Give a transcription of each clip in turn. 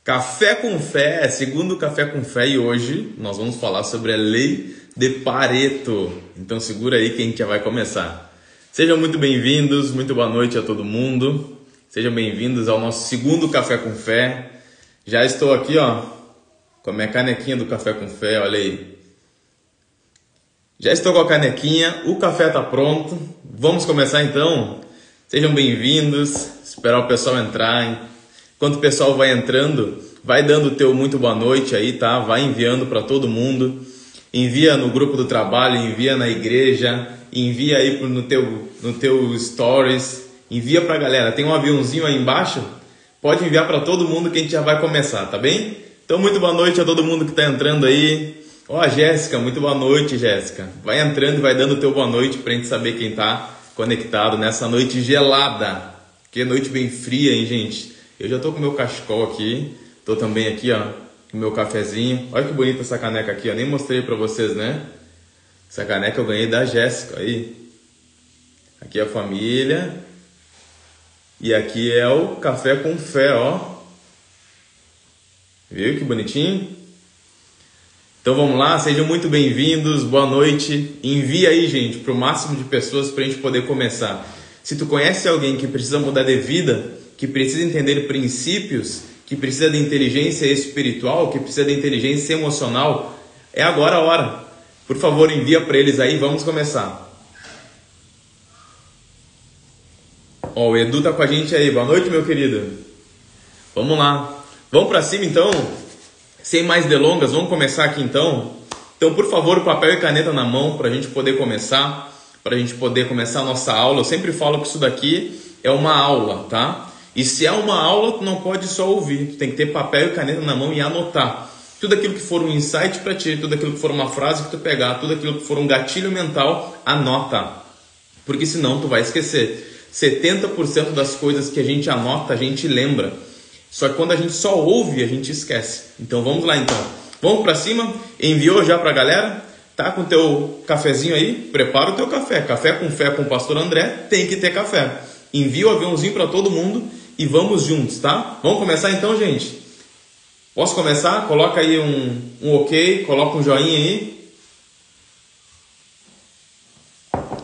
Café com Fé, segundo Café com Fé, e hoje nós vamos falar sobre a Lei de Pareto. Então segura aí que a gente já vai começar. Sejam muito bem-vindos, muito boa noite a todo mundo. Sejam bem-vindos ao nosso segundo Café com Fé. Já estou aqui, com a minha canequinha do Café com Fé, olha aí. Já estou com a canequinha, o café está pronto. Vamos começar então? Sejam bem-vindos, esperar o pessoal entrar. Enquanto o pessoal vai entrando, vai dando o teu muito boa noite aí, tá? Vai enviando para todo mundo. Envia no grupo do trabalho, envia na igreja, envia aí no teu stories, envia para a galera. Tem um aviãozinho aí embaixo? Pode enviar para todo mundo que a gente já vai começar, tá bem? Então, muito boa noite a todo mundo que está entrando aí. Ó, Jéssica, muito boa noite, Jéssica. Vai entrando e vai dando o teu boa noite para a gente saber quem está conectado nessa noite gelada. Que noite bem fria, hein, gente? Eu já tô com o meu cachecol aqui, tô também aqui, com o meu cafezinho. Olha que bonita essa caneca aqui, nem mostrei pra vocês, né? Essa caneca eu ganhei da Jéssica, aí. Aqui é a família. E aqui é o Café com Fé, ó. Viu que bonitinho? Então vamos lá, sejam muito bem-vindos, boa noite. Envia aí, gente, pro máximo de pessoas pra gente poder começar. Se tu conhece alguém que precisa mudar de vida, que precisa entender princípios, que precisa de inteligência espiritual, que precisa de inteligência emocional, é agora a hora. Por favor, envia para eles aí, vamos começar. Ó, o Edu tá com a gente aí, boa noite, meu querido. Vamos lá, vamos para cima então, sem mais delongas, vamos começar aqui então. Então, por favor, papel e caneta na mão para a gente poder começar, a nossa aula. Eu sempre falo que isso daqui é uma aula, tá? E se é uma aula, tu não pode só ouvir, tu tem que ter papel e caneta na mão e anotar. Tudo aquilo que for um insight para ti, tudo aquilo que for uma frase que tu pegar, tudo aquilo que for um gatilho mental, anota. Porque senão tu vai esquecer. 70% das coisas que a gente anota, a gente lembra. Só que quando a gente só ouve, a gente esquece. Então vamos lá então. Vamos para cima? Enviou já para a galera? Tá com o teu cafezinho aí? Prepara o teu café. Café com Fé com o Pastor André, tem que ter café. Envia o aviãozinho para todo mundo e vamos juntos, tá? Vamos começar então, gente? Posso começar? Coloca aí um ok, coloca um joinha aí.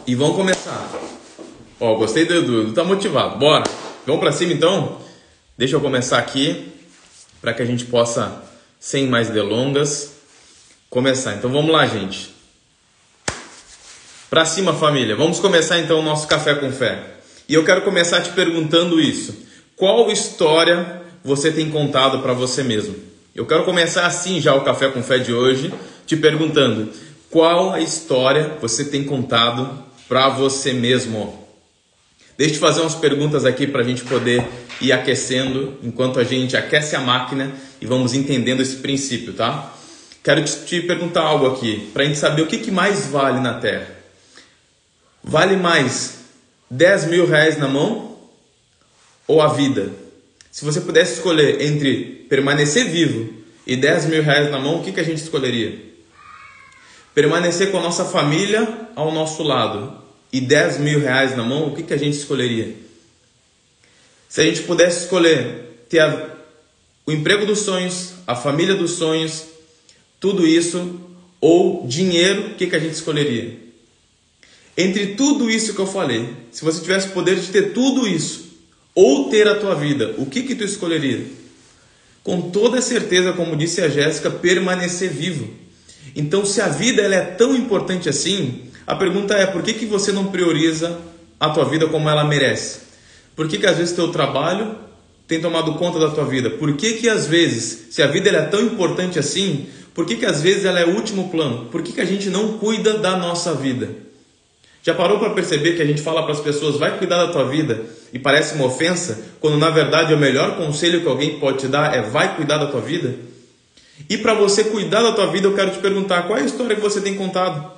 E vamos começar. Ó, gostei do Edu, tá motivado. Bora! Vamos para cima então? Deixa eu começar aqui, para que a gente possa, sem mais delongas, começar. Então vamos lá, gente. Para cima, família. Vamos começar então o nosso Café com Fé. E eu quero começar te perguntando isso. Qual história você tem contado para você mesmo? Eu quero começar assim já o Café com Fé de hoje, te perguntando, qual a história você tem contado para você mesmo? Deixa eu te fazer umas perguntas aqui para a gente poder ir aquecendo, enquanto a gente aquece a máquina e vamos entendendo esse princípio, tá? Quero te perguntar algo aqui, para a gente saber o que mais vale na Terra. Vale mais 10 mil reais na mão ou a vida? Se você pudesse escolher entre permanecer vivo e 10 mil reais na mão, o que a gente escolheria? Permanecer com a nossa família ao nosso lado e 10 mil reais na mão, o que a gente escolheria? Se a gente pudesse escolher ter o emprego dos sonhos, a família dos sonhos, tudo isso, ou dinheiro, o que a gente escolheria? Entre tudo isso que eu falei, se você tivesse o poder de ter tudo isso, ou ter a tua vida, o que tu escolheria? Com toda certeza, como disse a Jéssica, permanecer vivo. Então, se a vida ela é tão importante assim, a pergunta é, por que você não prioriza a tua vida como ela merece? Por que às vezes teu trabalho tem tomado conta da tua vida? Por que às vezes, se a vida ela é tão importante assim, por que às vezes ela é o último plano? Por que a gente não cuida da nossa vida? Já parou para perceber que a gente fala para as pessoas, vai cuidar da tua vida, e parece uma ofensa, quando na verdade o melhor conselho que alguém pode te dar é vai cuidar da tua vida? E para você cuidar da tua vida, eu quero te perguntar, qual é a história que você tem contado?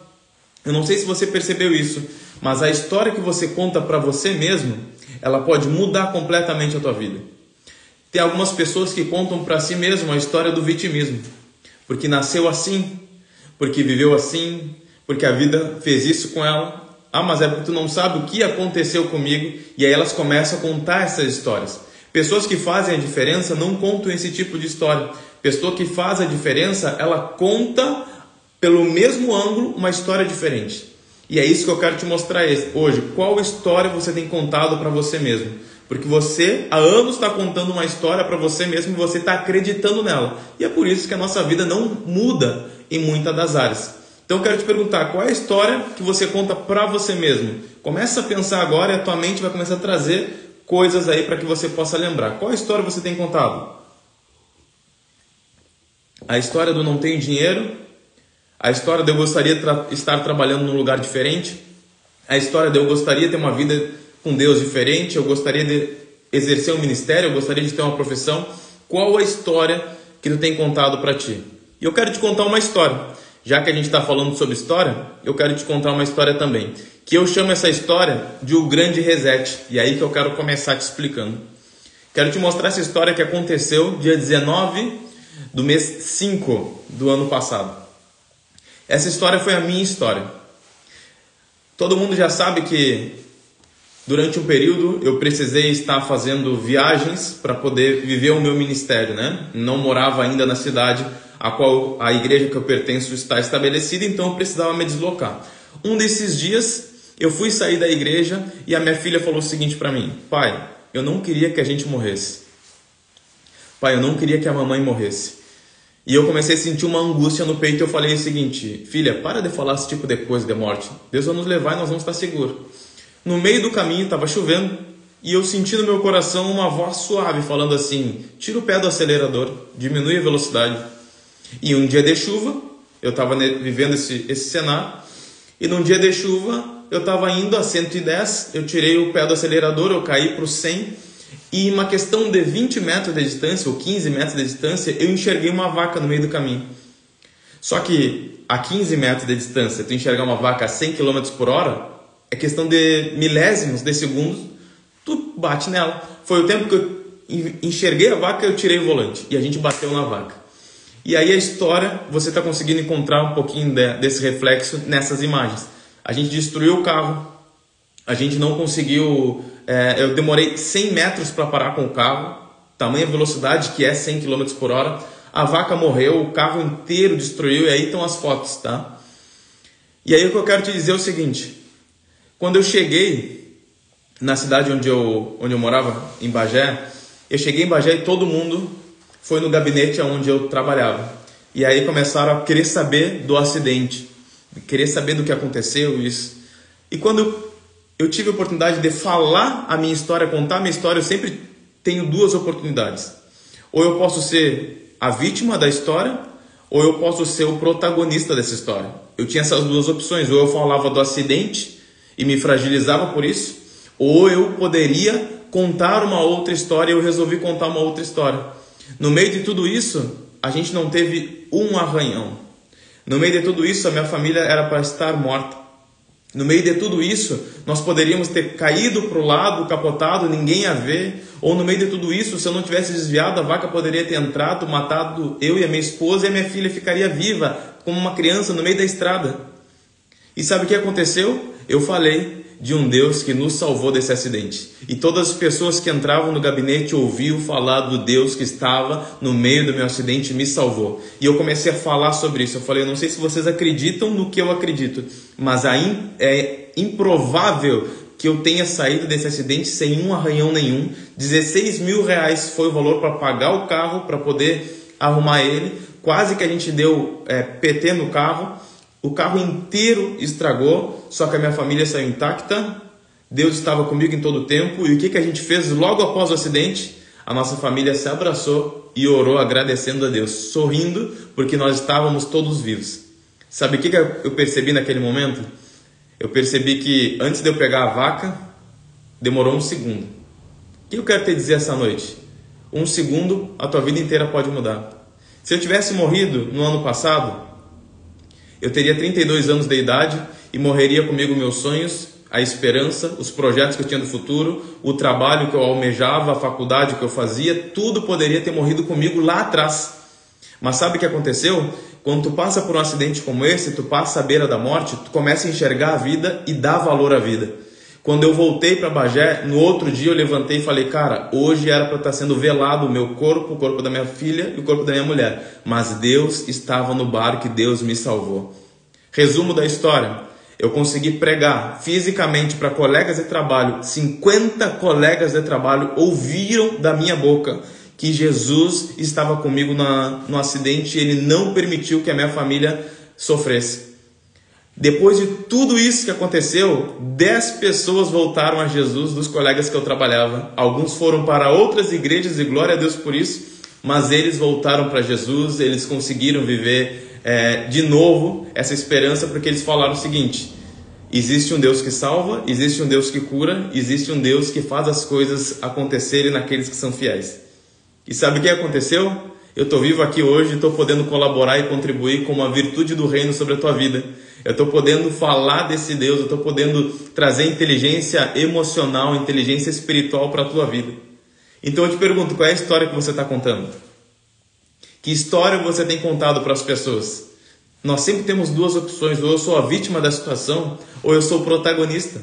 Eu não sei se você percebeu isso, mas a história que você conta para você mesmo, ela pode mudar completamente a tua vida. Tem algumas pessoas que contam para si mesmo a história do vitimismo, porque nasceu assim, porque viveu assim, porque a vida fez isso com ela. Ah, mas é porque tu não sabe o que aconteceu comigo. E aí elas começam a contar essas histórias. Pessoas que fazem a diferença não contam esse tipo de história. Pessoa que faz a diferença, ela conta pelo mesmo ângulo uma história diferente. E é isso que eu quero te mostrar hoje. Qual história você tem contado para você mesmo? Porque você há anos está contando uma história para você mesmo e você está acreditando nela. E é por isso que a nossa vida não muda em muitas das áreas. Então eu quero te perguntar, qual é a história que você conta para você mesmo? Começa a pensar agora e a tua mente vai começar a trazer coisas aí para que você possa lembrar. Qual história você tem contado? A história do não tenho dinheiro? A história de eu gostaria de estar trabalhando num lugar diferente? A história de eu gostaria de ter uma vida com Deus diferente? Eu gostaria de exercer um ministério? Eu gostaria de ter uma profissão? Qual a história que tu tem contado para ti? E eu quero te contar uma história. Já que a gente está falando sobre história, eu quero te contar uma história também. Que eu chamo essa história de O Grande Reset. E é aí que eu quero começar te explicando. Quero te mostrar essa história que aconteceu dia 19 do mês 5 do ano passado. Essa história foi a minha história. Todo mundo já sabe que durante um período eu precisei estar fazendo viagens para poder viver o meu ministério, né? Não morava ainda na cidade a qual a igreja que eu pertenço está estabelecida, então eu precisava me deslocar. Um desses dias eu fui sair da igreja e a minha filha falou o seguinte para mim: pai, eu não queria que a gente morresse. Pai, eu não queria que a mamãe morresse. E eu comecei a sentir uma angústia no peito e eu falei o seguinte: filha, para de falar esse tipo de coisa de morte. Deus vai nos levar e nós vamos estar seguros. No meio do caminho estava chovendo e eu senti no meu coração uma voz suave falando assim: tira o pé do acelerador, diminui a velocidade. E um dia de chuva, eu estava vivendo esse cenário, e num dia de chuva eu estava indo a 110, eu tirei o pé do acelerador, eu caí para o 100. E em uma questão de 20 metros de distância, ou 15 metros de distância, eu enxerguei uma vaca no meio do caminho. Só que a 15 metros de distância, tu enxergar uma vaca a 100 km por hora, é questão de milésimos de segundos, tu bate nela. Foi o tempo que eu enxerguei a vaca e eu tirei o volante. E a gente bateu na vaca. E aí a história, você está conseguindo encontrar um pouquinho desse reflexo nessas imagens. A gente destruiu o carro, a gente não conseguiu... eu demorei 100 metros para parar com o carro, tamanha velocidade que é 100 km por hora. A vaca morreu, o carro inteiro destruiu, e aí estão as fotos, tá? E aí o que eu quero te dizer é o seguinte: quando eu cheguei na cidade onde eu morava, em Bagé, eu cheguei em Bagé e todo mundo foi no gabinete onde eu trabalhava. E aí começaram a querer saber do acidente, querer saber do que aconteceu, isso. E quando eu tive a oportunidade de falar a minha história, contar a minha história, eu sempre tenho duas oportunidades. Ou eu posso ser a vítima da história, ou eu posso ser o protagonista dessa história. Eu tinha essas duas opções: ou eu falava do acidente e me fragilizava por isso, ou eu poderia contar uma outra história, e eu resolvi contar uma outra história. No meio de tudo isso, a gente não teve um arranhão. No meio de tudo isso, a minha família era para estar morta. No meio de tudo isso, nós poderíamos ter caído para o lado, capotado, ninguém ia ver. Ou no meio de tudo isso, se eu não tivesse desviado, a vaca poderia ter entrado, matado eu e a minha esposa, e a minha filha ficaria viva, como uma criança, no meio da estrada. E sabe o que aconteceu? Eu falei de um Deus que nos salvou desse acidente. E todas as pessoas que entravam no gabinete ouviam falar do Deus que estava no meio do meu acidente e me salvou. E eu comecei a falar sobre isso. Eu falei: eu não sei se vocês acreditam no que eu acredito, mas é improvável que eu tenha saído desse acidente sem um arranhão nenhum. 16 mil reais foi o valor para pagar o carro, para poder arrumar ele. Quase que a gente deu PT no carro. O carro inteiro estragou, só que a minha família saiu intacta. Deus estava comigo em todo o tempo. E o que a gente fez logo após o acidente? A nossa família se abraçou e orou agradecendo a Deus, sorrindo, porque nós estávamos todos vivos. Sabe o que eu percebi naquele momento? Eu percebi que antes de eu pegar a vaca, demorou um segundo. O que eu quero te dizer essa noite? Um segundo, a tua vida inteira pode mudar. Se eu tivesse morrido no ano passado, eu teria 32 anos de idade e morreria comigo meus sonhos, a esperança, os projetos que eu tinha do futuro, o trabalho que eu almejava, a faculdade que eu fazia, tudo poderia ter morrido comigo lá atrás. Mas sabe o que aconteceu? Quando tu passa por um acidente como esse, tu passa à beira da morte, tu começa a enxergar a vida e dar valor à vida. Quando eu voltei para Bagé, no outro dia eu levantei e falei, cara, hoje era para estar sendo velado o meu corpo, o corpo da minha filha e o corpo da minha mulher. Mas Deus estava no barco e Deus me salvou. Resumo da história. Eu consegui pregar fisicamente para colegas de trabalho. 50 colegas de trabalho ouviram da minha boca que Jesus estava comigo no acidente e Ele não permitiu que a minha família sofresse. Depois de tudo isso que aconteceu, 10 pessoas voltaram a Jesus dos colegas que eu trabalhava. Alguns foram para outras igrejas e glória a Deus por isso, mas eles voltaram para Jesus, eles conseguiram viver de novo essa esperança, porque eles falaram o seguinte: existe um Deus que salva, existe um Deus que cura, existe um Deus que faz as coisas acontecerem naqueles que são fiéis. E sabe o que aconteceu? Eu estou vivo aqui hoje, estou podendo colaborar e contribuir com uma virtude do reino sobre a tua vida. Eu estou podendo falar desse Deus, eu estou podendo trazer inteligência emocional, inteligência espiritual para a tua vida. Então eu te pergunto, qual é a história que você está contando? Que história você tem contado para as pessoas? Nós sempre temos duas opções: ou eu sou a vítima da situação, ou eu sou o protagonista.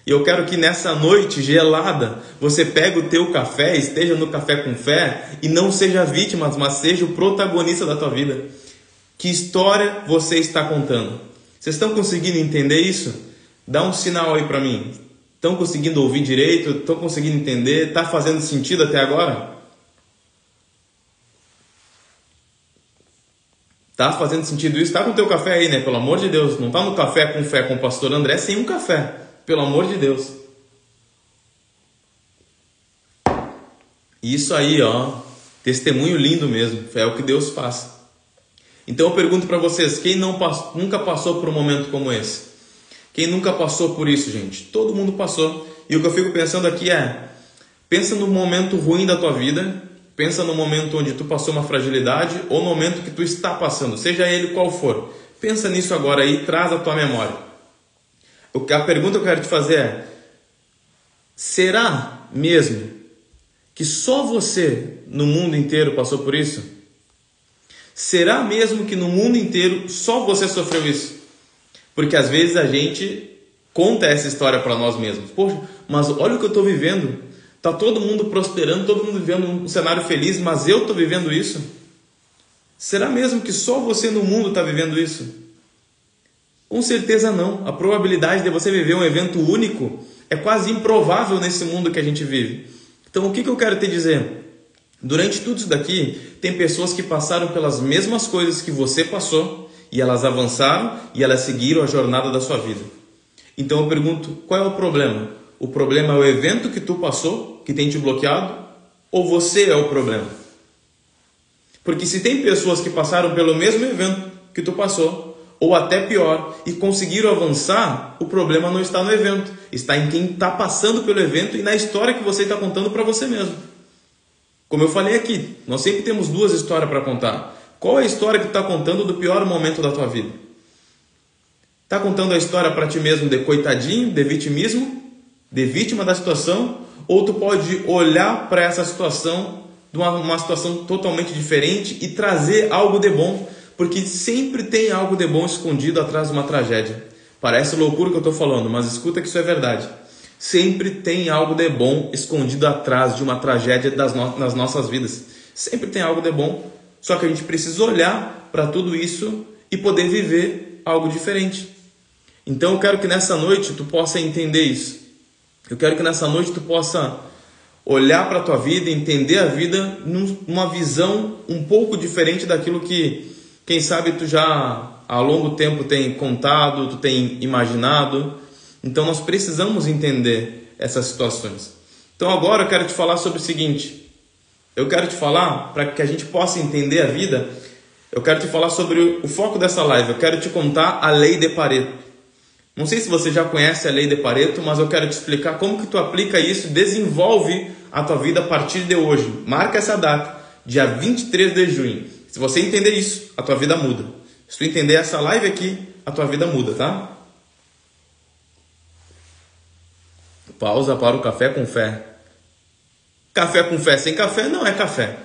E eu quero que nessa noite gelada, você pegue o teu café, esteja no Café com Fé, e não seja vítima, mas seja o protagonista da tua vida. Que história você está contando? Vocês estão conseguindo entender isso? Dá um sinal aí para mim. Estão conseguindo ouvir direito? Estão conseguindo entender? Está fazendo sentido até agora? Está fazendo sentido isso? Está com o teu café aí, né? Pelo amor de Deus. Não está no Café com Fé com o pastor André sem um café. Pelo amor de Deus. Isso aí, ó. Testemunho lindo mesmo. É o que Deus faz. Então eu pergunto para vocês, quem nunca passou por um momento como esse? Quem nunca passou por isso, gente? Todo mundo passou. E o que eu fico pensando aqui pensa no momento ruim da tua vida, pensa no momento onde tu passou uma fragilidade, ou no momento que tu está passando, seja ele qual for. Pensa nisso agora e traz a tua memória. A pergunta que eu quero te fazer será mesmo que só você no mundo inteiro passou por isso? Será mesmo que no mundo inteiro só você sofreu isso? Porque às vezes a gente conta essa história para nós mesmos. Poxa, mas olha o que eu estou vivendo. Está todo mundo prosperando, todo mundo vivendo um cenário feliz, mas eu estou vivendo isso? Será mesmo que só você no mundo está vivendo isso? Com certeza não. A probabilidade de você viver um evento único é quase improvável nesse mundo que a gente vive. Então o que eu quero te dizer? Durante tudo isso daqui, tem pessoas que passaram pelas mesmas coisas que você passou e elas avançaram e elas seguiram a jornada da sua vida. Então eu pergunto, qual é o problema? O problema é o evento que tu passou, que tem te bloqueado, ou você é o problema? Porque se tem pessoas que passaram pelo mesmo evento que tu passou, ou até pior, e conseguiram avançar, o problema não está no evento, está em quem está passando pelo evento e na história que você está contando para você mesmo. Como eu falei aqui, nós sempre temos duas histórias para contar. Qual é a história que tu está contando do pior momento da tua vida? Está contando a história para ti mesmo de coitadinho, de vitimismo, de vítima da situação? Ou tu pode olhar para essa situação de uma situação totalmente diferente e trazer algo de bom? Porque sempre tem algo de bom escondido atrás de uma tragédia. Parece loucura o que eu estou falando, mas escuta que isso é verdade. Sempre tem algo de bom escondido atrás de uma tragédia nas nossas vidas. Sempre tem algo de bom. Só que a gente precisa olhar para tudo isso e poder viver algo diferente. Então eu quero que nessa noite tu possa entender isso. Eu quero que nessa noite tu possa olhar para a tua vida, entender a vida numa visão um pouco diferente daquilo que, quem sabe, tu já há longo tempo tem contado, tu tem imaginado. Então nós precisamos entender essas situações. Então agora eu quero te falar sobre o seguinte. Eu quero te falar, para que a gente possa entender a vida, eu quero te falar sobre o foco dessa live. Eu quero te contar a lei de Pareto. Não sei se você já conhece a lei de Pareto, mas eu quero te explicar como que tu aplica isso e desenvolve a tua vida a partir de hoje. Marca essa data, dia 23 de junho. Se você entender isso, a tua vida muda. Se tu entender essa live aqui, a tua vida muda, tá? Pausa para o Café com Fé. Café com fé sem café não é café.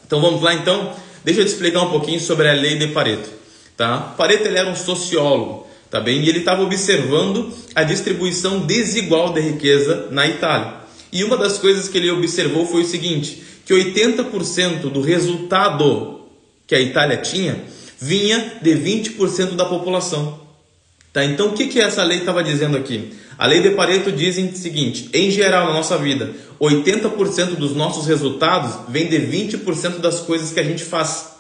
Então vamos lá então. Deixa eu te explicar um pouquinho sobre a lei de Pareto. Tá? Pareto ele era um sociólogo. tá bem? E ele estava observando a distribuição desigual de riqueza na Itália. E uma das coisas que ele observou foi o seguinte, que 80% do resultado que a Itália tinha vinha de 20% da população. Tá? Então, o que essa lei estava dizendo aqui? A lei de Pareto diz o seguinte, em geral, na nossa vida, 80% dos nossos resultados vem de 20% das coisas que a gente faz.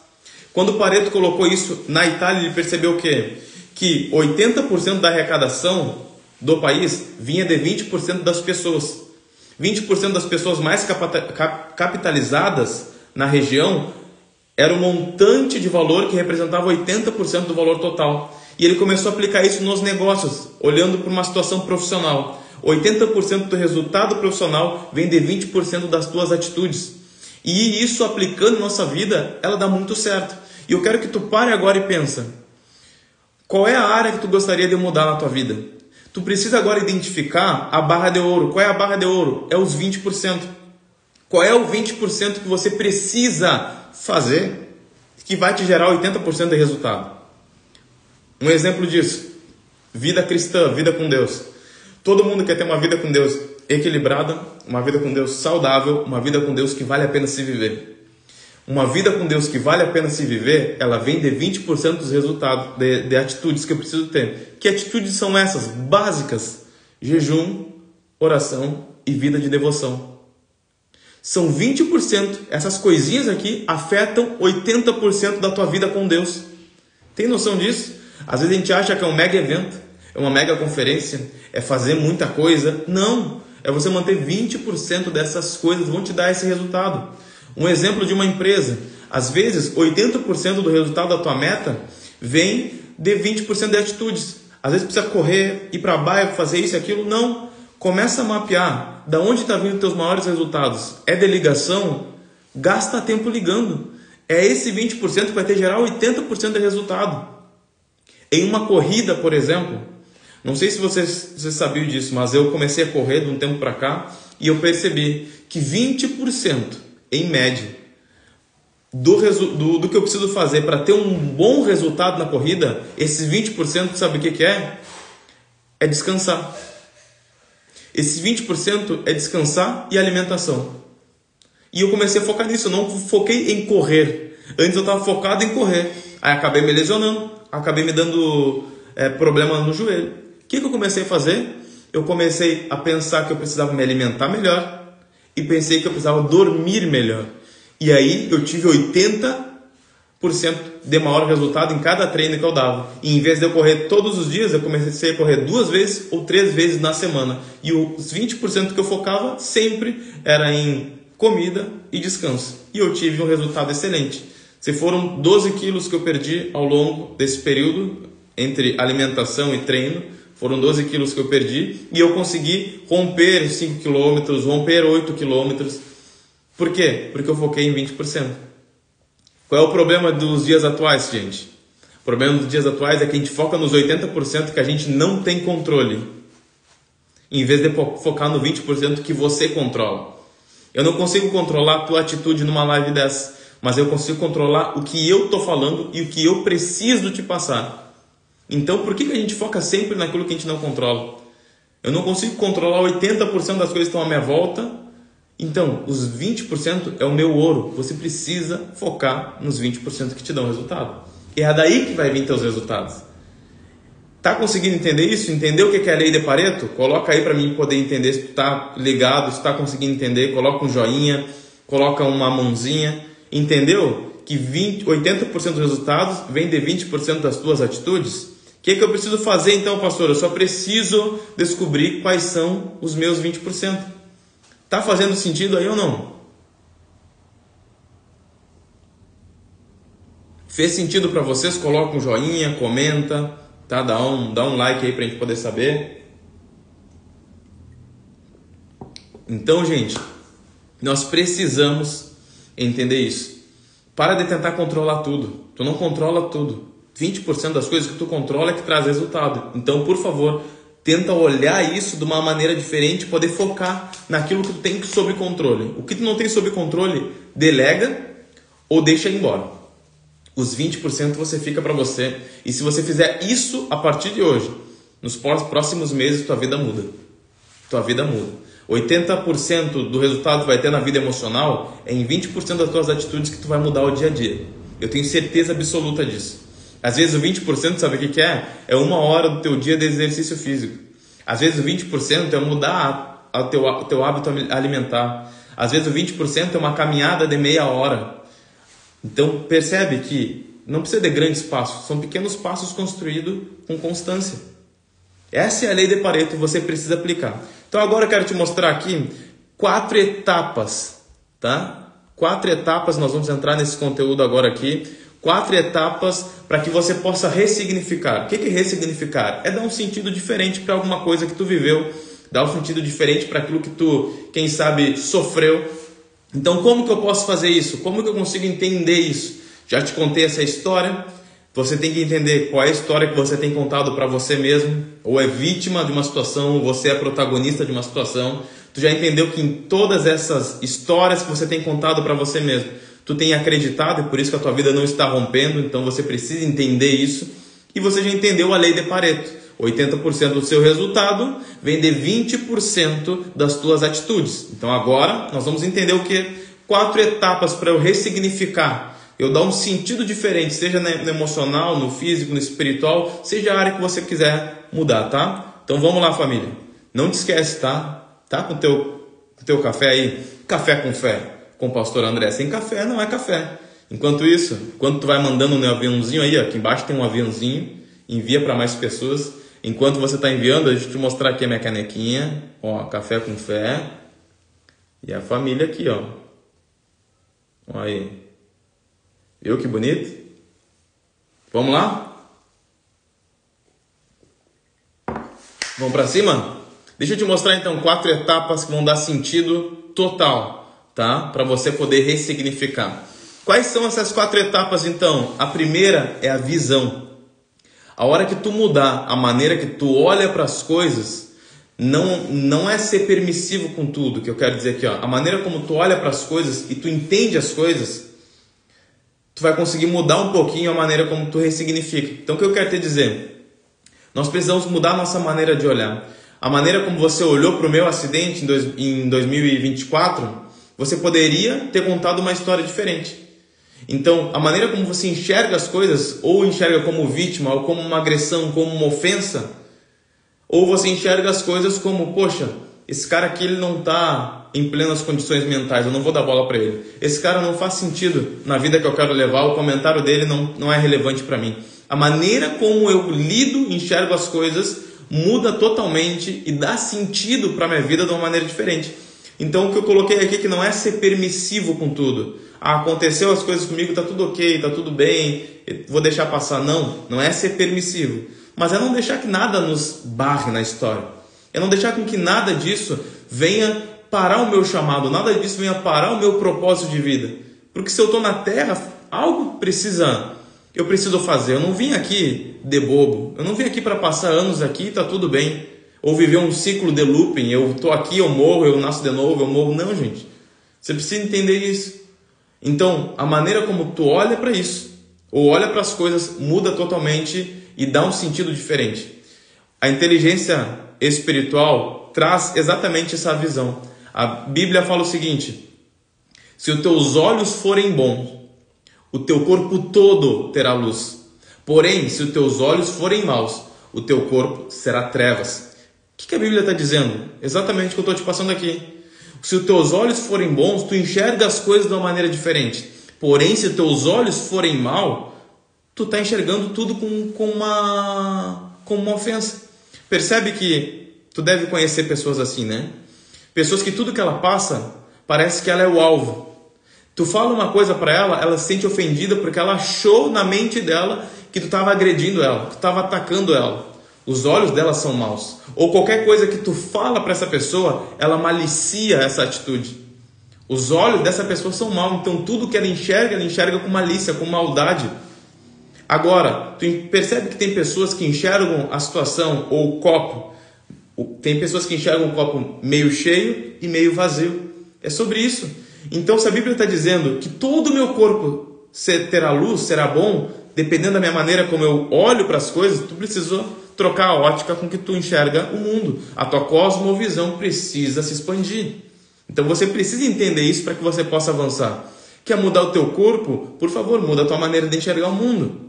Quando o Pareto colocou isso na Itália, ele percebeu o quê? Que 80% da arrecadação do país vinha de 20% das pessoas. 20% das pessoas mais capitalizadas na região era um montante de valor que representava 80% do valor total. E ele começou a aplicar isso nos negócios, olhando para uma situação profissional. 80% do resultado profissional vem de 20% das tuas atitudes. E isso aplicando na nossa vida, ela dá muito certo. E eu quero que tu pare agora e pensa. Qual é a área que tu gostaria de mudar na tua vida? Tu precisa agora identificar a barra de ouro. Qual é a barra de ouro? É os 20%. Qual é o 20% que você precisa fazer que vai te gerar 80% de resultado? Um exemplo disso, vida cristã, vida com Deus. Todo mundo quer ter uma vida com Deus equilibrada, uma vida com Deus saudável, uma vida com Deus que vale a pena se viver. Uma vida com Deus que vale a pena se viver, ela vem de 20% dos resultados, de atitudes que eu preciso ter. Que atitudes são essas? Básicas. Jejum, oração e vida de devoção. São 20%. Essas coisinhas aqui afetam 80% da tua vida com Deus. Tem noção disso? Às vezes a gente acha que é um mega evento, é uma mega conferência, é fazer muita coisa. Não, é você manter 20% dessas coisas, vão te dar esse resultado. Um exemplo de uma empresa, às vezes 80% do resultado da tua meta vem de 20% de atitudes. Às vezes precisa correr, ir para bairro, fazer isso e aquilo. Não, começa a mapear da onde está vindo os teus maiores resultados. É de ligação? Gasta tempo ligando. É esse 20% que vai te gerar 80% de resultado. Em uma corrida, por exemplo, não sei se vocês sabiam disso, mas eu comecei a correr de um tempo para cá e eu percebi que 20%, em média, do que eu preciso fazer para ter um bom resultado na corrida, esses 20%, sabe o que é? É descansar. Esses 20% é descansar e alimentação. E eu comecei a focar nisso, eu não foquei em correr. Antes eu estava focado em correr. Aí acabei me lesionando, acabei me dando problema no joelho. O que eu comecei a fazer? Eu comecei a pensar que eu precisava me alimentar melhor e pensei que eu precisava dormir melhor. E aí eu tive 80% de maior resultado em cada treino que eu dava. E em vez de eu correr todos os dias, eu comecei a correr 2 vezes ou 3 vezes na semana. E os 20% que eu focava sempre era em comida e descanso. E eu tive um resultado excelente. Se foram 12 quilos que eu perdi ao longo desse período, entre alimentação e treino, foram 12 quilos que eu perdi, e eu consegui romper 5 quilômetros, romper 8 quilômetros. Por quê? Porque eu foquei em 20%. Qual é o problema dos dias atuais, gente? O problema dos dias atuais é que a gente foca nos 80% que a gente não tem controle, em vez de focar no 20% que você controla. Eu não consigo controlar a tua atitude numa live dessa, mas eu consigo controlar o que eu estou falando e o que eu preciso te passar. Então, por que a gente foca sempre naquilo que a gente não controla? Eu não consigo controlar 80% das coisas que estão à minha volta. Então, os 20% é o meu ouro. Você precisa focar nos 20% que te dão resultado. E é daí que vai vir teus resultados. Tá conseguindo entender isso? Entendeu o que é a lei de Pareto? Coloca aí para mim poder entender. Se tu tá ligado, se tu tá conseguindo entender, coloca um joinha, coloca uma mãozinha. Entendeu? Que 80% dos resultados vem de 20% das tuas atitudes. O que eu preciso fazer então, pastor? Eu só preciso descobrir quais são os meus 20%. Tá fazendo sentido aí ou não? Fez sentido para vocês? Coloca um joinha, comenta, tá? Dá um like aí pra gente poder saber. Então, gente, nós precisamos entender isso. Para de tentar controlar tudo. Tu não controla tudo. 20% das coisas que tu controla é que traz resultado. Então, por favor, tenta olhar isso de uma maneira diferente, poder focar naquilo que tu tem sob controle. O que tu não tem sob controle, delega ou deixa ir embora. Os 20% você fica para você. E se você fizer isso a partir de hoje, nos próximos meses tua vida muda. Tua vida muda. 80% do resultado que vai ter na vida emocional é em 20% das tuas atitudes que tu vai mudar o dia a dia. Eu tenho certeza absoluta disso. Às vezes o 20%, sabe o que é? É 1 hora do teu dia de exercício físico. Às vezes o 20% é mudar o teu hábito alimentar. Às vezes o 20% é uma caminhada de meia hora. Então percebe que não precisa de grandes passos, são pequenos passos construídos com constância. Essa é a lei de Pareto e você precisa aplicar. Então agora eu quero te mostrar aqui 4 etapas, tá? 4 etapas, nós vamos entrar nesse conteúdo agora aqui. 4 etapas para que você possa ressignificar. O que é ressignificar? É dar um sentido diferente para alguma coisa que tu viveu, dar um sentido diferente para aquilo que tu, quem sabe, sofreu. Então como que eu posso fazer isso? Como que eu consigo entender isso? Já te contei essa história. Você tem que entender qual é a história que você tem contado para você mesmo, ou é vítima de uma situação, ou você é protagonista de uma situação. Tu já entendeu que em todas essas histórias que você tem contado para você mesmo, tu tem acreditado e por isso que a tua vida não está rompendo, então você precisa entender isso. E você já entendeu a lei de Pareto. 80% do seu resultado vem de 20% das tuas atitudes. Então agora nós vamos entender o que? 4 etapas para eu ressignificar. Eu dar um sentido diferente, seja no emocional, no físico, no espiritual, seja a área que você quiser mudar, tá? Então vamos lá, família. Não te esquece, tá? Tá com o teu café aí? Café com fé, com o pastor André. Sem café não é café. Enquanto isso, quando tu vai mandando no aviãozinho aí, ó, aqui embaixo tem um aviãozinho, envia para mais pessoas. Enquanto você está enviando, deixa eu te mostrar aqui a minha canequinha, ó, café com fé. E a família aqui, ó. Olha aí. Viu que bonito? Vamos lá? Vamos para cima? Deixa eu te mostrar então 4 etapas que vão dar sentido total, tá? Para você poder ressignificar. Quais são essas 4 etapas então? A primeira é a visão. A hora que tu mudar a maneira que tu olha para as coisas, não é ser permissivo com tudo, que eu quero dizer aqui, ó. A maneira como tu olha para as coisas e tu entende as coisas, tu vai conseguir mudar um pouquinho a maneira como tu ressignifica. Então o que eu quero te dizer? Nós precisamos mudar a nossa maneira de olhar. A maneira como você olhou para o meu acidente em 2024, você poderia ter contado uma história diferente. Então, a maneira como você enxerga as coisas, ou enxerga como vítima, ou como uma agressão, como uma ofensa, ou você enxerga as coisas como, poxa, esse cara aqui ele não está em plenas condições mentais, eu não vou dar bola para ele. Esse cara não faz sentido na vida que eu quero levar, o comentário dele não é relevante para mim. A maneira como eu lido, enxergo as coisas, muda totalmente e dá sentido para a minha vida de uma maneira diferente. Então o que eu coloquei aqui que não é ser permissivo com tudo. Ah, aconteceu as coisas comigo, tá tudo ok, tá tudo bem, vou deixar passar. Não é ser permissivo. Mas é não deixar que nada nos barre na história. É não deixar com que nada disso venha parar o meu chamado, nada disso venha parar o meu propósito de vida. Porque se eu estou na terra, algo eu preciso fazer. Eu não vim aqui de bobo. Eu não vim aqui para passar anos aqui e tá tudo bem. Ou viver um ciclo de looping. Eu estou aqui, eu morro, eu nasço de novo, eu morro. Não, gente. Você precisa entender isso. Então, a maneira como tu olha para isso, ou olha para as coisas, muda totalmente e dá um sentido diferente. A inteligência espiritual traz exatamente essa visão. A Bíblia fala o seguinte: se os teus olhos forem bons, o teu corpo todo terá luz. Porém, se os teus olhos forem maus, o teu corpo será trevas. O que a Bíblia está dizendo? Exatamente o que eu estou te passando aqui. Se os teus olhos forem bons, tu enxerga as coisas de uma maneira diferente. Porém, se os teus olhos forem maus, tu está enxergando tudo com uma ofensa. Percebe que tu deve conhecer pessoas assim, né? Pessoas que tudo que ela passa, parece que ela é o alvo. Tu fala uma coisa para ela, ela se sente ofendida porque ela achou na mente dela que tu estava agredindo ela, que tu estava atacando ela. Os olhos dela são maus. Ou qualquer coisa que tu fala para essa pessoa, ela malicia essa atitude. Os olhos dessa pessoa são maus, então tudo que ela enxerga com malícia, com maldade. Agora, tu percebe que tem pessoas que enxergam a situação ou o copo. Tem pessoas que enxergam o copo meio cheio e meio vazio. É sobre isso. Então, se a Bíblia está dizendo que todo o meu corpo terá luz, será bom, dependendo da minha maneira como eu olho para as coisas, tu precisou trocar a ótica com que tu enxerga o mundo. A tua cosmovisão precisa se expandir. Então você precisa entender isso para que você possa avançar. Quer mudar o teu corpo? Por favor, muda a tua maneira de enxergar o mundo.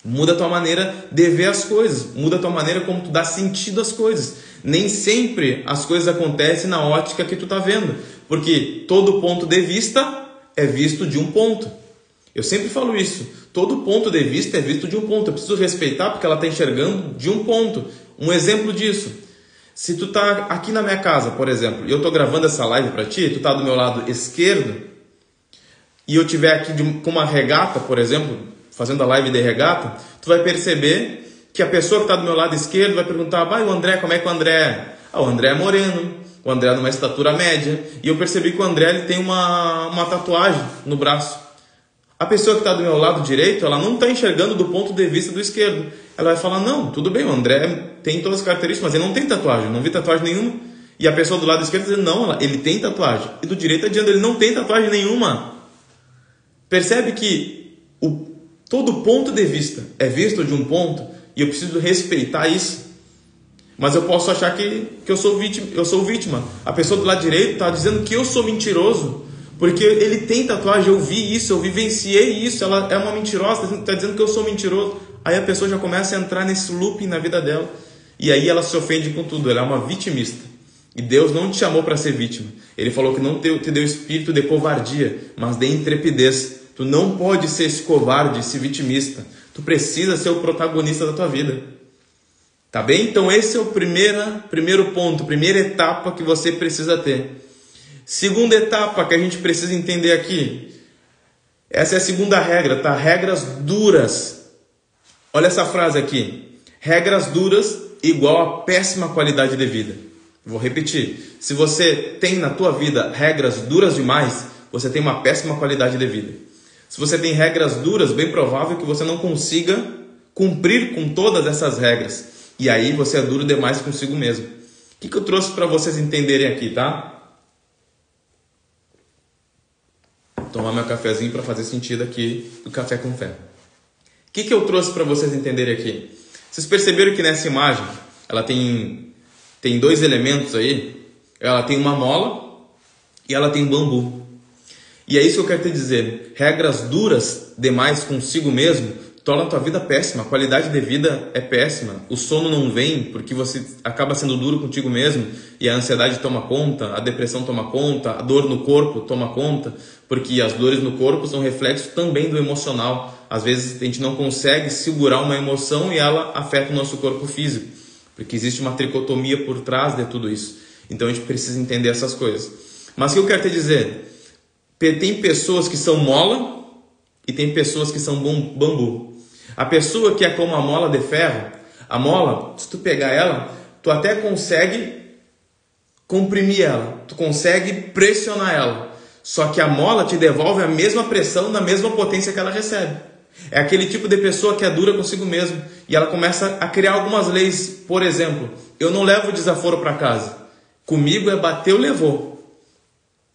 Muda a tua maneira de ver as coisas. Muda a tua maneira como tu dá sentido às coisas. Nem sempre as coisas acontecem na ótica que tu está vendo. Porque todo ponto de vista é visto de um ponto. Eu sempre falo isso. Todo ponto de vista é visto de um ponto. Eu preciso respeitar porque ela está enxergando de um ponto. Um exemplo disso. Se tu está aqui na minha casa, por exemplo, e eu estou gravando essa live para ti, tu está do meu lado esquerdo, e eu estiver aqui com uma regata, por exemplo, fazendo a live de regata, tu vai perceber que a pessoa que está do meu lado esquerdo vai perguntar: o André, como é que o André é? O André é moreno, o André é de uma estatura média, e eu percebi que o André ele tem uma tatuagem no braço. A pessoa que está do meu lado direito, ela não está enxergando do ponto de vista do esquerdo. Ela vai falar: não, tudo bem, o André tem todas as características, mas ele não tem tatuagem, não vi tatuagem nenhuma. E a pessoa do lado esquerdo diz: não, ele tem tatuagem. E do direito está dizendo: ele não tem tatuagem nenhuma. Percebe que todo ponto de vista é visto de um ponto, e eu preciso respeitar isso. Mas eu posso achar que eu sou vítima. A pessoa do lado direito está dizendo que eu sou mentiroso, porque ele tem tatuagem, eu vi isso, eu vivenciei isso, ela é uma mentirosa, está dizendo que eu sou mentiroso. Aí a pessoa já começa a entrar nesse looping na vida dela, e aí ela se ofende com tudo, ela é uma vitimista. E Deus não te chamou para ser vítima. Ele falou que não te deu espírito de covardia, mas de intrepidez. Tu não pode ser esse covarde, esse vitimista. Tu precisa ser o protagonista da tua vida. Tá bem? Então esse é o primeiro ponto, primeira etapa que você precisa ter. Segunda etapa que a gente precisa entender aqui. Essa é a segunda regra, tá? Regras duras. Olha essa frase aqui. Regras duras igual a péssima qualidade de vida. Vou repetir. Se você tem na tua vida regras duras demais, você tem uma péssima qualidade de vida. Se você tem regras duras, bem provável que você não consiga cumprir com todas essas regras. E aí você é duro demais consigo mesmo. O que eu trouxe para vocês entenderem aqui, tá? Tomar meu cafezinho para fazer sentido aqui do Café com Fé. O que eu trouxe para vocês entenderem aqui? Vocês perceberam que nessa imagem ela tem dois elementos aí? Ela tem uma mola e ela tem bambu. E é isso que eu quero te dizer. Regras duras demais consigo mesmo torna a tua vida péssima. A qualidade de vida é péssima. O sono não vem porque você acaba sendo duro contigo mesmo e a ansiedade toma conta, a depressão toma conta, a dor no corpo toma conta, porque as dores no corpo são reflexo também do emocional. Às vezes a gente não consegue segurar uma emoção e ela afeta o nosso corpo físico, porque existe uma tricotomia por trás de tudo isso. Então a gente precisa entender essas coisas. Mas o que eu quero te dizer? Tem pessoas que são mola e tem pessoas que são bambu. A pessoa que é como a mola de ferro, a mola, se tu pegar ela, tu até consegue comprimir ela, tu consegue pressionar ela. Só que a mola te devolve a mesma pressão na mesma potência que ela recebe. É aquele tipo de pessoa que é dura consigo mesmo e ela começa a criar algumas leis. Por exemplo, eu não levo desaforo para casa. Comigo é bateu, levou.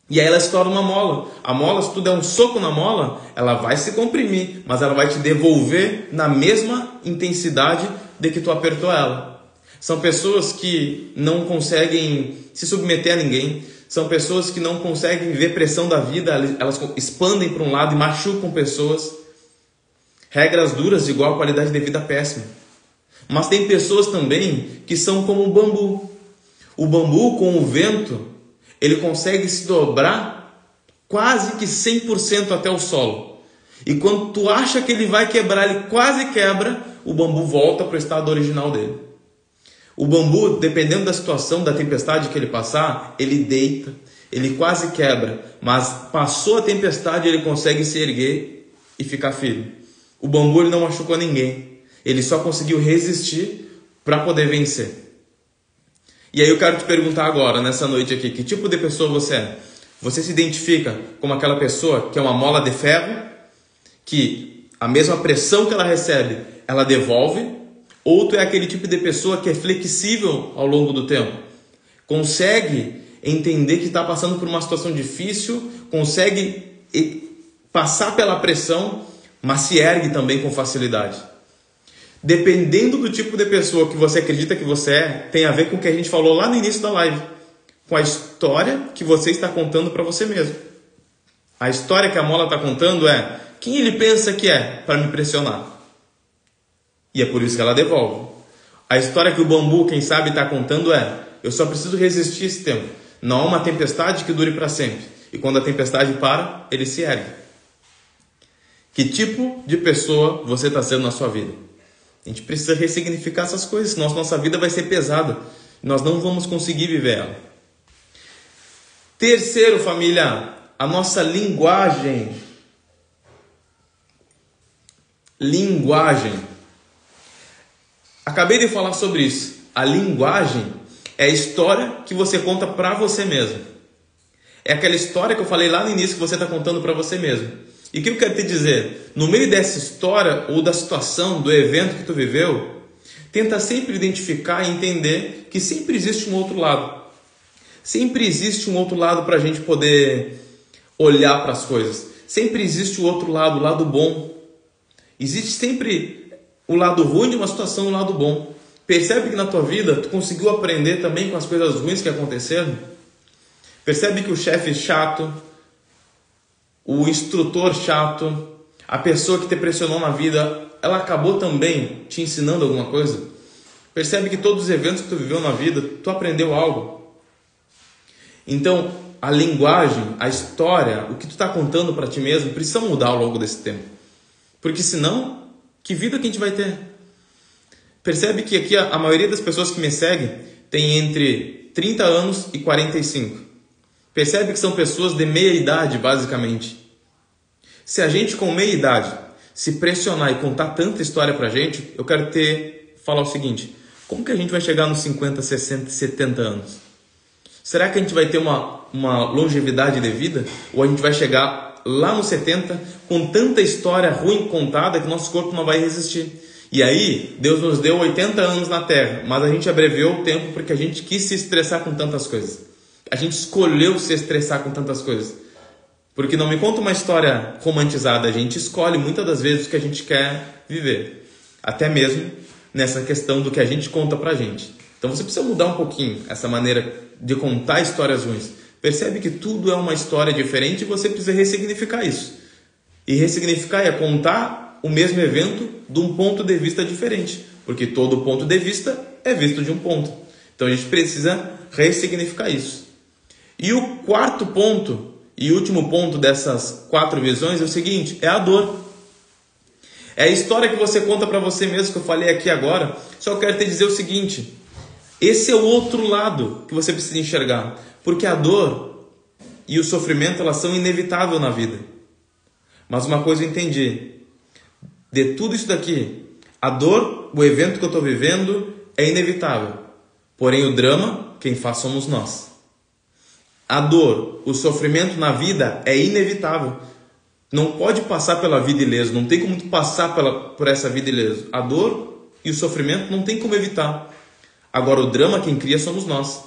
E aí ela se torna uma mola. A mola, se tu der um soco na mola, ela vai se comprimir, mas ela vai te devolver na mesma intensidade de que tu apertou ela. São pessoas que não conseguem se submeter a ninguém. São pessoas que não conseguem ver pressão da vida. Elas expandem para um lado e machucam pessoas. Regras duras igual a qualidade de vida péssima. Mas tem pessoas também que são como o bambu. O bambu, com o vento, ele consegue se dobrar quase que 100% até o solo. E quando tu acha que ele vai quebrar, ele quase quebra, o bambu volta para o estado original dele. O bambu, dependendo da situação, da tempestade que ele passar, ele deita, ele quase quebra. Mas passou a tempestade, ele consegue se erguer e ficar firme. O bambu ele não machucou ninguém. Ele só conseguiu resistir para poder vencer. E aí eu quero te perguntar agora, nessa noite aqui, que tipo de pessoa você é? Você se identifica como aquela pessoa que é uma mola de ferro, que a mesma pressão que ela recebe, ela devolve? Ou tu é aquele tipo de pessoa que é flexível ao longo do tempo? Consegue entender que está passando por uma situação difícil, consegue passar pela pressão, mas se ergue também com facilidade. Dependendo do tipo de pessoa que você acredita que você é, tem a ver com o que a gente falou lá no início da live, com a história que você está contando para você mesmo. A história que a Mola está contando é quem ele pensa que é para me pressionar. E é por isso que ela devolve. A história que o bambu, quem sabe, está contando é: eu só preciso resistir esse tempo. Não há uma tempestade que dure para sempre. E quando a tempestade para, ele se ergue. Que tipo de pessoa você está sendo na sua vida? A gente precisa ressignificar essas coisas, senão nossa vida vai ser pesada. Nós não vamos conseguir viver ela. Terceiro, família, a nossa linguagem. Linguagem. Acabei de falar sobre isso. A linguagem é a história que você conta para você mesmo. É aquela história que eu falei lá no início que você está contando para você mesmo. E o que eu quero te dizer? No meio dessa história ou da situação, do evento que tu viveu, tenta sempre identificar e entender que sempre existe um outro lado. Sempre existe um outro lado para a gente poder olhar para as coisas. Sempre existe o outro lado, o lado bom. Existe sempre o lado ruim de uma situação e o lado bom. Percebe que na tua vida tu conseguiu aprender também com as coisas ruins que aconteceram? Percebe que o chefe chato, o instrutor chato, a pessoa que te pressionou na vida, ela acabou também te ensinando alguma coisa? Percebe que todos os eventos que tu viveu na vida, tu aprendeu algo? Então, a linguagem, a história, o que tu está contando para ti mesmo, precisa mudar ao longo desse tempo. Porque senão, que vida que a gente vai ter? Percebe que aqui a maioria das pessoas que me seguem tem entre 30 anos e 45. Percebe que são pessoas de meia idade, basicamente. Se a gente com meia idade se pressionar e contar tanta história pra gente, eu quero falar o seguinte: como que a gente vai chegar nos 50, 60, 70 anos? Será que a gente vai ter uma longevidade de vida? Ou a gente vai chegar lá nos 70 com tanta história ruim contada que nosso corpo não vai resistir? E aí, Deus nos deu 80 anos na Terra, mas a gente abreviou o tempo porque a gente quis se estressar com tantas coisas. A gente escolheu se estressar com tantas coisas. Porque não me conta uma história romantizada, a gente escolhe muitas das vezes o que a gente quer viver. Até mesmo nessa questão do que a gente conta pra gente. Então você precisa mudar um pouquinho essa maneira de contar histórias ruins. Percebe que tudo é uma história diferente e você precisa ressignificar isso. E ressignificar é contar o mesmo evento de um ponto de vista diferente. Porque todo ponto de vista é visto de um ponto. Então a gente precisa ressignificar isso. E o quarto ponto e último ponto dessas 4 visões é o seguinte: é a dor. É a história que você conta para você mesmo, que eu falei aqui agora. Só quero te dizer o seguinte: esse é o outro lado que você precisa enxergar. Porque a dor e o sofrimento, elas são inevitáveis na vida. Mas uma coisa eu entendi: de tudo isso daqui, a dor, o evento que eu estou vivendo é inevitável. Porém o drama, quem faz somos nós. A dor, o sofrimento na vida é inevitável. Não pode passar pela vida ileso. Não tem como tu passar por essa vida ileso. A dor e o sofrimento não tem como evitar. Agora o drama, quem cria somos nós.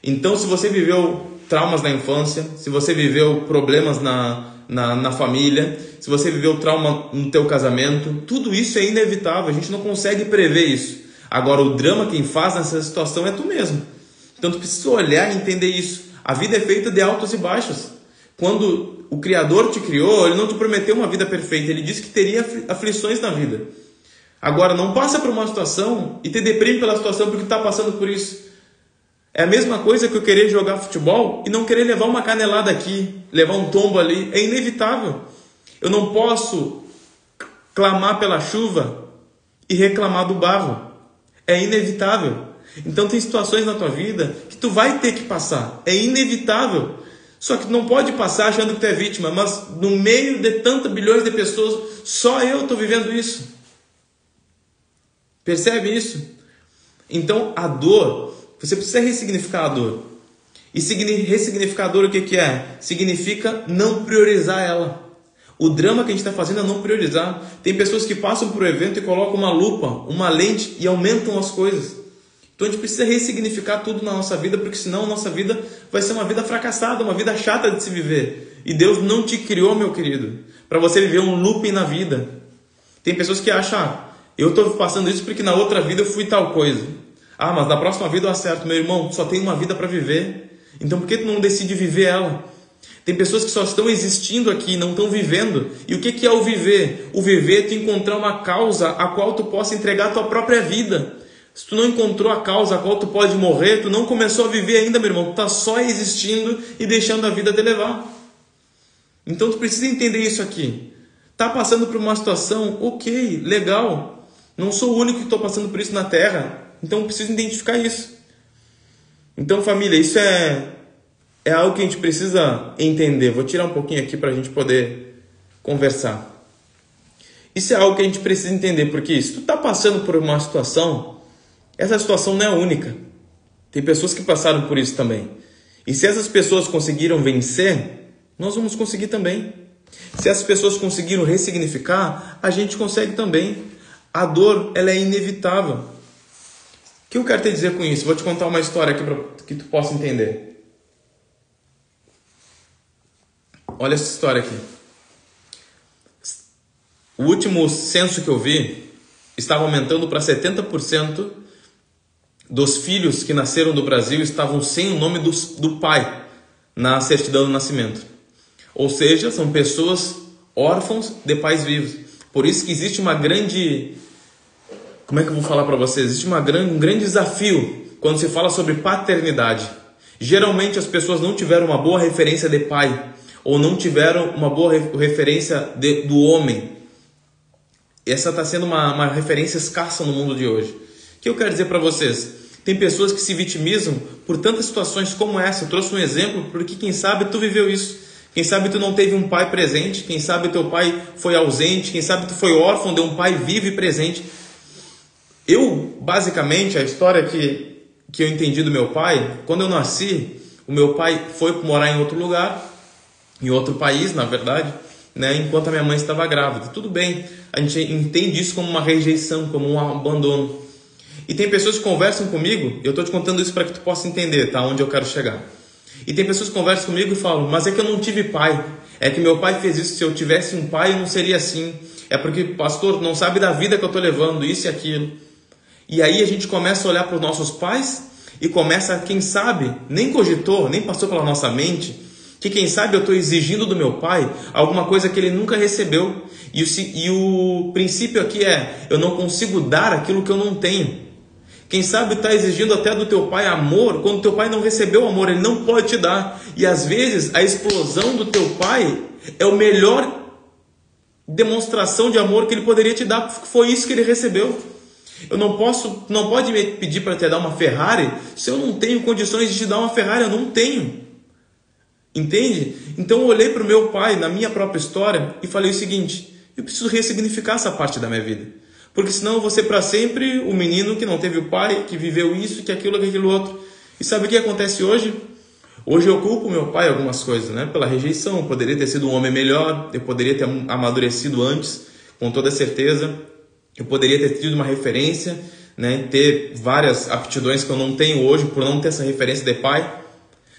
Então se você viveu traumas na infância, se você viveu problemas na família, se você viveu trauma no teu casamento, tudo isso é inevitável. A gente não consegue prever isso. Agora o drama, quem faz nessa situação é tu mesmo. Então tu precisa olhar e entender isso. A vida é feita de altos e baixos. Quando o Criador te criou, Ele não te prometeu uma vida perfeita. Ele disse que teria aflições na vida. Agora, não passa por uma situação e te deprime pela situação porque está passando por isso. É a mesma coisa que eu querer jogar futebol e não querer levar uma canelada aqui, levar um tombo ali. É inevitável. Eu não posso clamar pela chuva e reclamar do barro. É inevitável. Então tem situações na tua vida que tu vai ter que passar. É inevitável. Só que tu não pode passar achando que tu é vítima. Mas no meio de tantos bilhões de pessoas, só eu estou vivendo isso. Percebe isso? Então a dor, você precisa ressignificar a dor. E ressignificar a dor o que é? Significa não priorizar ela. O drama que a gente está fazendo é não priorizar. Tem pessoas que passam por um evento e colocam uma lupa, uma lente e aumentam as coisas. Então a gente precisa ressignificar tudo na nossa vida, porque senão a nossa vida vai ser uma vida fracassada, uma vida chata de se viver. E Deus não te criou, meu querido, para você viver um looping na vida. Tem pessoas que acham, eu estou passando isso porque na outra vida eu fui tal coisa. Mas na próxima vida eu acerto. Meu irmão, tu só tem uma vida para viver. Então por que tu não decide viver ela? Tem pessoas que só estão existindo aqui, não estão vivendo. E o que é o viver? O viver é tu encontrar uma causa a qual tu possa entregar a tua própria vida. Se tu não encontrou a causa a qual tu pode morrer, tu não começou a viver ainda, meu irmão. Tu está só existindo e deixando a vida te levar. Então tu precisa entender isso aqui. Tá passando por uma situação, ok, legal. Não sou o único que estou passando por isso na Terra. Então preciso identificar isso. Então, família, isso é algo que a gente precisa entender. Vou tirar um pouquinho aqui para a gente poder conversar. Isso é algo que a gente precisa entender, porque se tu está passando por uma situação, essa situação não é única. Tem pessoas que passaram por isso também. E se essas pessoas conseguiram vencer, nós vamos conseguir também. Se essas pessoas conseguiram ressignificar, a gente consegue também. A dor, ela é inevitável. O que eu quero te dizer com isso? Vou te contar uma história aqui para que tu possa entender. Olha essa história aqui. O último censo que eu vi estava aumentando para 70% dos filhos que nasceram do Brasil estavam sem o nome do pai na certidão do nascimento. Ou seja, são pessoas órfãos de pais vivos. Por isso que existe uma grande... Como é que eu vou falar para vocês? Existe um grande desafio quando se fala sobre paternidade. Geralmente as pessoas não tiveram uma boa referência de pai, ou não tiveram uma boa referência do homem. Essa está sendo uma referência escassa no mundo de hoje. O que eu quero dizer para vocês? Tem pessoas que se vitimizam por tantas situações como essa. Eu trouxe um exemplo porque quem sabe tu viveu isso. Quem sabe tu não teve um pai presente. Quem sabe teu pai foi ausente. Quem sabe tu foi órfão de um pai vivo e presente. Basicamente, a história que eu entendi do meu pai, quando eu nasci, o meu pai foi morar em outro lugar, em outro país, na verdade, né, enquanto a minha mãe estava grávida. Tudo bem, a gente entende isso como uma rejeição, como um abandono. E tem pessoas que conversam comigo, eu estou te contando isso para que tu possa entender, tá, onde eu quero chegar. E tem pessoas que conversam comigo e falam, mas é que eu não tive pai, é que meu pai fez isso, se eu tivesse um pai eu não seria assim, é porque pastor não sabe da vida que eu estou levando, isso e aquilo. E aí a gente começa a olhar para os nossos pais e começa, quem sabe, nem cogitou, nem passou pela nossa mente, que quem sabe eu estou exigindo do meu pai alguma coisa que ele nunca recebeu. E o princípio aqui é, eu não consigo dar aquilo que eu não tenho. Quem sabe está exigindo até do teu pai amor, quando teu pai não recebeu amor, ele não pode te dar. E às vezes a explosão do teu pai é a melhor demonstração de amor que ele poderia te dar, porque foi isso que ele recebeu. Eu não pode me pedir para te dar uma Ferrari se eu não tenho condições de te dar uma Ferrari, eu não tenho. Entende? Então eu olhei para o meu pai na minha própria história e falei o seguinte, eu preciso ressignificar essa parte da minha vida. Porque senão eu vou ser para sempre o menino que não teve o pai, que viveu isso, que aquilo outro. E sabe o que acontece hoje? Hoje eu culpo meu pai algumas coisas, né? Pela rejeição, eu poderia ter sido um homem melhor, eu poderia ter amadurecido antes, com toda certeza. Eu poderia ter tido uma referência, né? Ter várias aptidões que eu não tenho hoje por não ter essa referência de pai.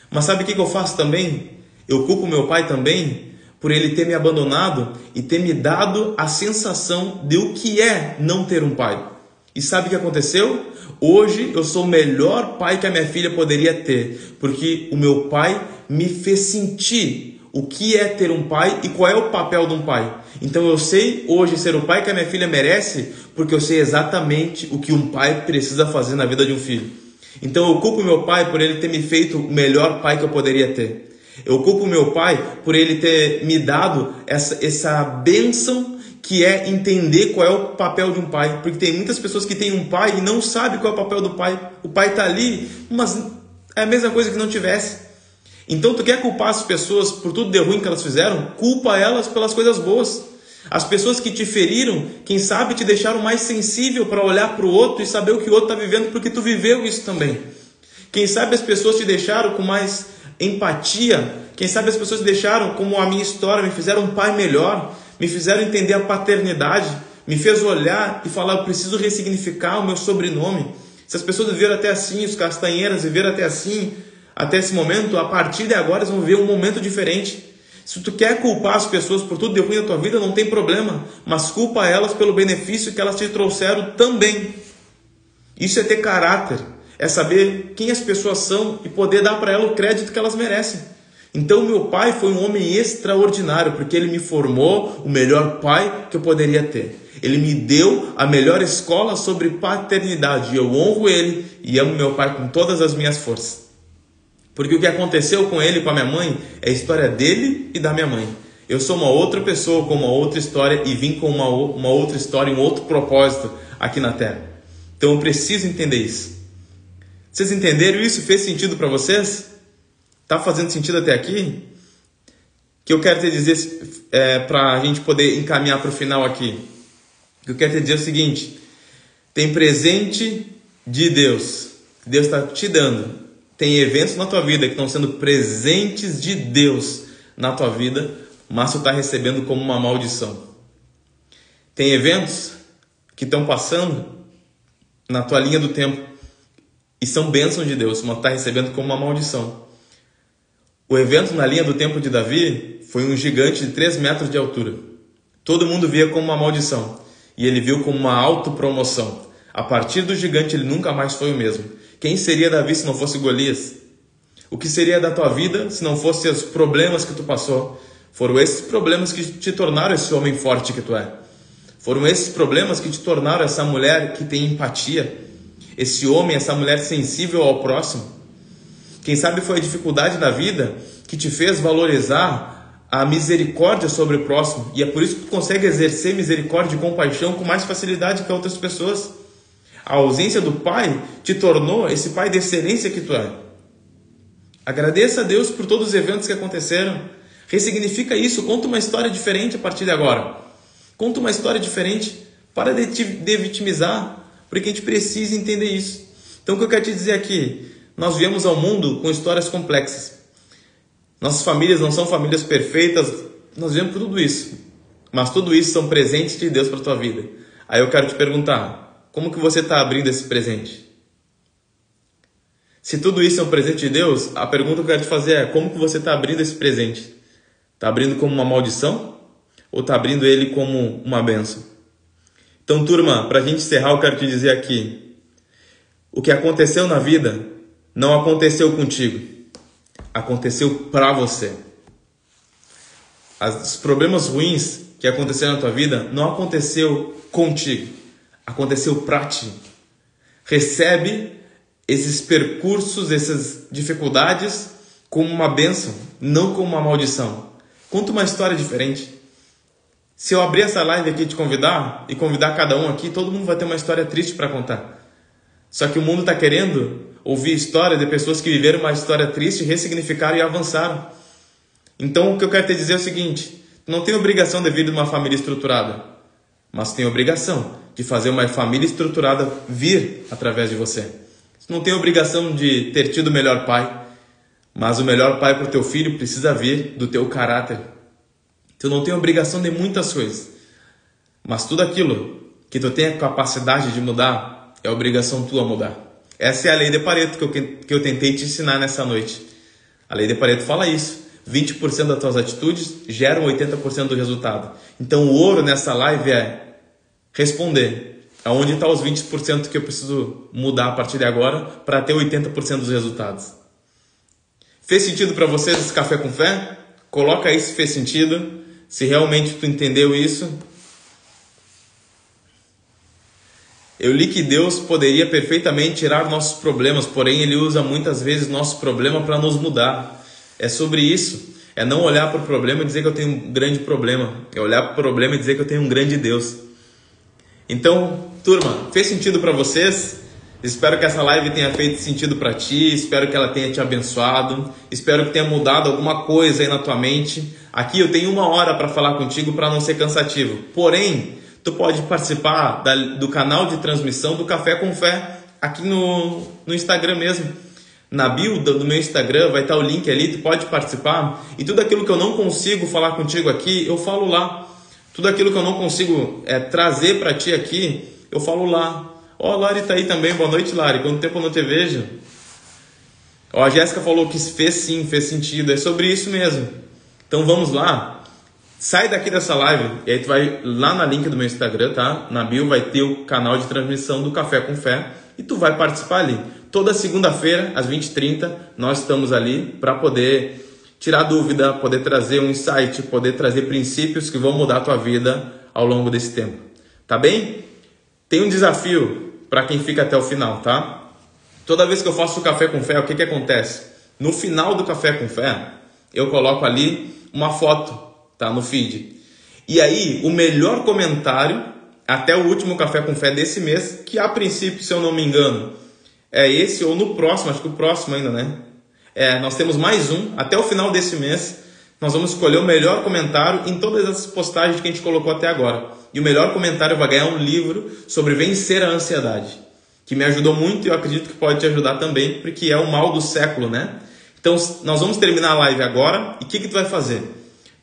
Mas sabe o que eu faço também? Eu culpo meu pai também por ele ter me abandonado e ter me dado a sensação de o que é não ter um pai. E sabe o que aconteceu? Hoje eu sou o melhor pai que a minha filha poderia ter, porque o meu pai me fez sentir o que é ter um pai e qual é o papel de um pai. Então eu sei hoje ser o pai que a minha filha merece, porque eu sei exatamente o que um pai precisa fazer na vida de um filho. Então eu culpo meu pai por ele ter me feito o melhor pai que eu poderia ter. Eu culpo meu pai por ele ter me dado essa bênção que é entender qual é o papel de um pai. Porque tem muitas pessoas que têm um pai e não sabem qual é o papel do pai. O pai está ali, mas é a mesma coisa que não tivesse. Então tu quer culpar as pessoas por tudo de ruim que elas fizeram? Culpa elas pelas coisas boas. As pessoas que te feriram, quem sabe te deixaram mais sensível para olhar para o outro e saber o que o outro está vivendo, porque tu viveu isso também. Quem sabe as pessoas te deixaram com mais empatia. Quem sabe as pessoas te deixaram, como a minha história, me fizeram um pai melhor, me fizeram entender a paternidade, me fez olhar e falar, eu preciso ressignificar o meu sobrenome. Se as pessoas viveram até assim, os castanheiras viveram até assim, até esse momento, a partir de agora eles vão viver um momento diferente. Se tu quer culpar as pessoas por tudo de ruim na tua vida, não tem problema, mas culpa elas pelo benefício que elas te trouxeram também. Isso é ter caráter, é saber quem as pessoas são e poder dar para elas o crédito que elas merecem. Então meu pai foi um homem extraordinário, porque ele me formou o melhor pai que eu poderia ter. Ele me deu a melhor escola sobre paternidade. Eu honro ele e amo meu pai com todas as minhas forças. Porque o que aconteceu com ele e com a minha mãe é a história dele e da minha mãe. Eu sou uma outra pessoa com uma outra história e vim com uma outra história, um outro propósito aqui na Terra. Então eu preciso entender isso. Vocês entenderam isso? Fez sentido para vocês? Está fazendo sentido até aqui? Que eu quero te dizer, para a gente poder encaminhar para o final aqui. Eu quero te dizer o seguinte: tem presente de Deus, que Deus está te dando. Tem eventos na tua vida que estão sendo presentes de Deus na tua vida, mas tu está recebendo como uma maldição. Tem eventos que estão passando na tua linha do tempo e são bênçãos de Deus, mas tu está recebendo como uma maldição. O evento na linha do tempo de Davi foi um gigante de 3 metros de altura. Todo mundo via como uma maldição e ele viu como uma autopromoção. A partir do gigante ele nunca mais foi o mesmo. Quem seria Davi se não fosse Golias? O que seria da tua vida se não fossem os problemas que tu passou? Foram esses problemas que te tornaram esse homem forte que tu é. Foram esses problemas que te tornaram essa mulher que tem empatia. Esse homem, essa mulher sensível ao próximo. Quem sabe foi a dificuldade na vida que te fez valorizar a misericórdia sobre o próximo. E é por isso que tu consegue exercer misericórdia e compaixão com mais facilidade que outras pessoas. A ausência do pai te tornou esse pai de excelência que tu é. Agradeça a Deus por todos os eventos que aconteceram. Ressignifica isso. Conta uma história diferente a partir de agora. Conta uma história diferente. Para de vitimizar. Porque a gente precisa entender isso. Então o que eu quero te dizer aqui: nós viemos ao mundo com histórias complexas. Nossas famílias não são famílias perfeitas. Nós viemos por tudo isso. Mas tudo isso são presentes de Deus para a tua vida. Aí eu quero te perguntar: como que você está abrindo esse presente? Se tudo isso é um presente de Deus, a pergunta que eu quero te fazer é: como que você está abrindo esse presente? Está abrindo como uma maldição? Ou está abrindo ele como uma bênção? Então, turma, para a gente encerrar, eu quero te dizer aqui: o que aconteceu na vida não aconteceu contigo. Aconteceu para você. Os problemas ruins que aconteceram na tua vida não aconteceu contigo. Aconteceu para ti. Recebe esses percursos, essas dificuldades como uma bênção, não como uma maldição. Conta uma história diferente. Se eu abrir essa live aqui e te convidar, e convidar cada um aqui, todo mundo vai ter uma história triste para contar. Só que o mundo está querendo ouvir história de pessoas que viveram uma história triste, ressignificaram e avançaram. Então o que eu quero te dizer é o seguinte: tu não tem obrigação de vir de uma família estruturada, mas tem obrigação de fazer uma família estruturada vir através de você. Tu não tem obrigação de ter tido o melhor pai, mas o melhor pai para o teu filho precisa vir do teu caráter. Tu não tem obrigação de muitas coisas, mas tudo aquilo que tu tem a capacidade de mudar, é obrigação tua mudar. Essa é a lei de Pareto que eu tentei te ensinar nessa noite. A lei de Pareto fala isso. 20% das tuas atitudes geram 80% do resultado. Então o ouro nessa live é responder. Aonde está os 20% que eu preciso mudar a partir de agora para ter 80% dos resultados? Fez sentido para vocês esse café com fé? Coloca aí se fez sentido. Se realmente tu entendeu isso. Eu li que Deus poderia perfeitamente tirar nossos problemas, porém Ele usa muitas vezes nosso problema para nos mudar. É sobre isso. É não olhar para o problema e dizer que eu tenho um grande problema. É olhar para o problema e dizer que eu tenho um grande Deus. Então, turma, fez sentido para vocês? Espero que essa live tenha feito sentido para ti. Espero que ela tenha te abençoado. Espero que tenha mudado alguma coisa aí na tua mente. Aqui eu tenho 1 hora para falar contigo para não ser cansativo. Porém, tu pode participar do canal de transmissão do Café com Fé aqui no Instagram mesmo. Na bio do meu Instagram vai estar o link ali, tu pode participar. E tudo aquilo que eu não consigo falar contigo aqui, eu falo lá. Tudo aquilo que eu não consigo trazer para ti aqui, eu falo lá. Ó, a Lari tá aí também. Boa noite, Lari. Quanto tempo eu não te vejo? Ó, a Jéssica falou que fez sim, fez sentido. É sobre isso mesmo. Então vamos lá. Sai daqui dessa live e aí tu vai lá na link do meu Instagram, tá? Na bio vai ter o canal de transmissão do Café com Fé e tu vai participar ali. Toda segunda-feira, às 20h30, nós estamos ali para poder tirar dúvida, poder trazer um insight, poder trazer princípios que vão mudar a tua vida ao longo desse tempo. Tá bem? Tem um desafio para quem fica até o final, tá? Toda vez que eu faço o Café com Fé, o que acontece? No final do Café com Fé, eu coloco ali uma foto, tá? No feed. E aí, o melhor comentário, até o último Café com Fé desse mês, que a princípio, se eu não me engano, é esse ou no próximo, acho que o próximo ainda, né? Nós temos mais um, até o final desse mês, nós vamos escolher o melhor comentário em todas as postagens que a gente colocou até agora. E o melhor comentário vai ganhar um livro sobre vencer a ansiedade, que me ajudou muito e eu acredito que pode te ajudar também, porque é o mal do século, né? Então, nós vamos terminar a live agora, e o que tu vai fazer?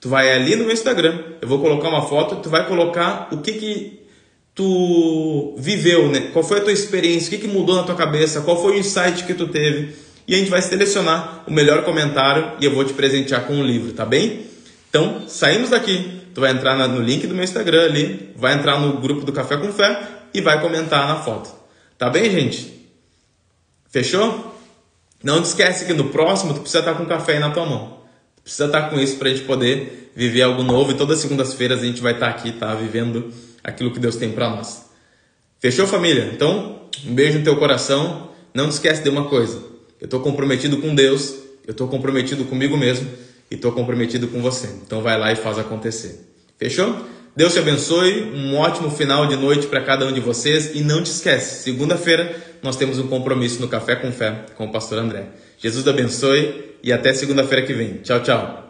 Tu vai ali no meu Instagram, eu vou colocar uma foto, tu vai colocar o que tu viveu, né? Qual foi a tua experiência, o que mudou na tua cabeça, qual foi o insight que tu teve. E a gente vai selecionar o melhor comentário e eu vou te presentear com um livro, tá bem? Então, saímos daqui, tu vai entrar no link do meu Instagram ali, vai entrar no grupo do Café com Fé e vai comentar na foto. Tá bem, gente? Fechou? Não te esquece que no próximo tu precisa estar com café aí na tua mão. Tu precisa estar com isso para a gente poder viver algo novo. E todas as segundas-feiras a gente vai estar aqui, tá? Vivendo aquilo que Deus tem para nós. Fechou, família? Então, um beijo no teu coração. Não te esquece de uma coisa. Eu estou comprometido com Deus, eu estou comprometido comigo mesmo e estou comprometido com você. Então vai lá e faz acontecer. Fechou? Deus te abençoe, um ótimo final de noite para cada um de vocês. E não te esquece, segunda-feira nós temos um compromisso no Café com Fé com o pastor André. Jesus te abençoe e até segunda-feira que vem. Tchau, tchau.